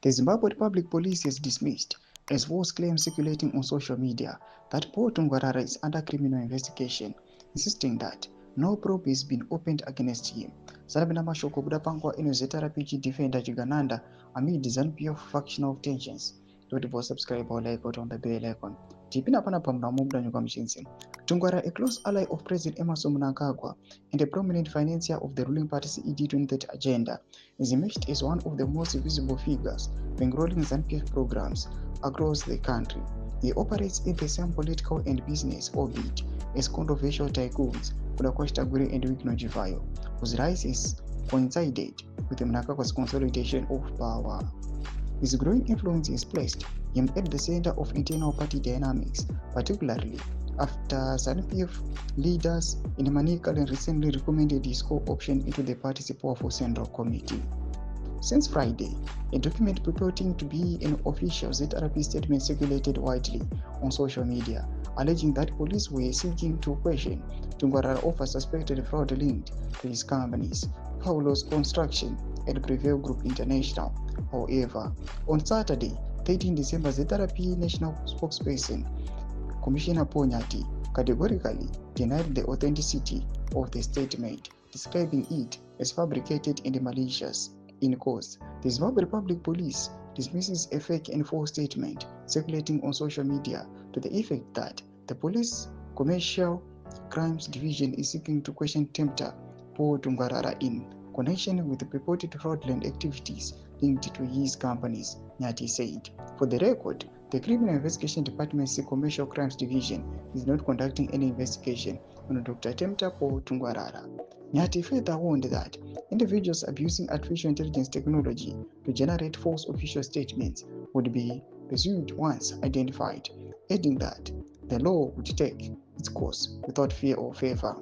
The Zimbabwe Republic Police has dismissed as false claims circulating on social media that Paul Tungwarara is under criminal investigation, insisting that no probe has been opened against him. Sarabina mashoko kuda panguva inozeta rapg defender Chigananda amid ZANU-PF factional tensions. Don't subscribe or like on the bell icon. Tipina pana pamna mumda nyuka mshinsi. Tungwarara, a close ally of President Emerson Mnangagwa and a prominent financier of the ruling party's ED 2030 agenda, is emerged as one of the most visible figures bankrolling ZANU-PF programs across the country. He operates in the same political and business orbit as controversial tycoons Kutaguri and Wikno Jivayo, whose rises coincided with Mnangagwa's consolidation of power. His growing influence has placed him at the center of internal party dynamics, particularly after ZANU-PF leaders in Manicaland recently recommended his co-option into the party's powerful Central Committee. Since Friday, a document purporting to be an official ZRP statement circulated widely on social media, alleging that police were seeking to question Tungwarara over suspected fraud linked to his companies, Paulo's Construction and Prevail Group International. However, on Saturday, 13 December, ZRP National Spokesperson Commissioner Paul Nyati categorically denied the authenticity of the statement, describing it as fabricated and malicious. In course, the Zimbabwe Republic Police dismisses a fake and false statement circulating on social media to the effect that the Police Commercial Crimes Division is seeking to question tempter Paul Tungwarara in connection with the purported fraudulent activities linked to his companies, Nyati said. For the record, the Criminal Investigation Department's Commercial Crimes Division is not conducting any investigation on Dr. Tempter Paul Tungwarara. Nyati further warned that individuals abusing artificial intelligence technology to generate false official statements would be pursued once identified, adding that the law would take its course without fear or favor.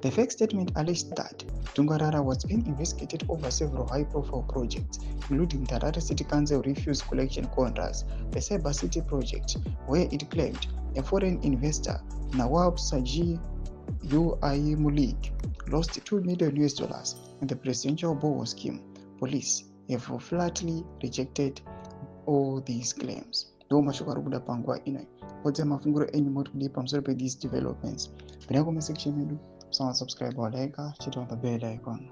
The fake statement alleged that Tungwarara was being investigated over several high-profile projects, including the Harare City Council refuse collection contracts, the Cyber City project, where it claimed a foreign investor, Nawab Saji UAE Mulik, lost $2 million in the presidential bond scheme. Police have flatly rejected all these claims. These developments. Subscribe or like, hit on the bell icon.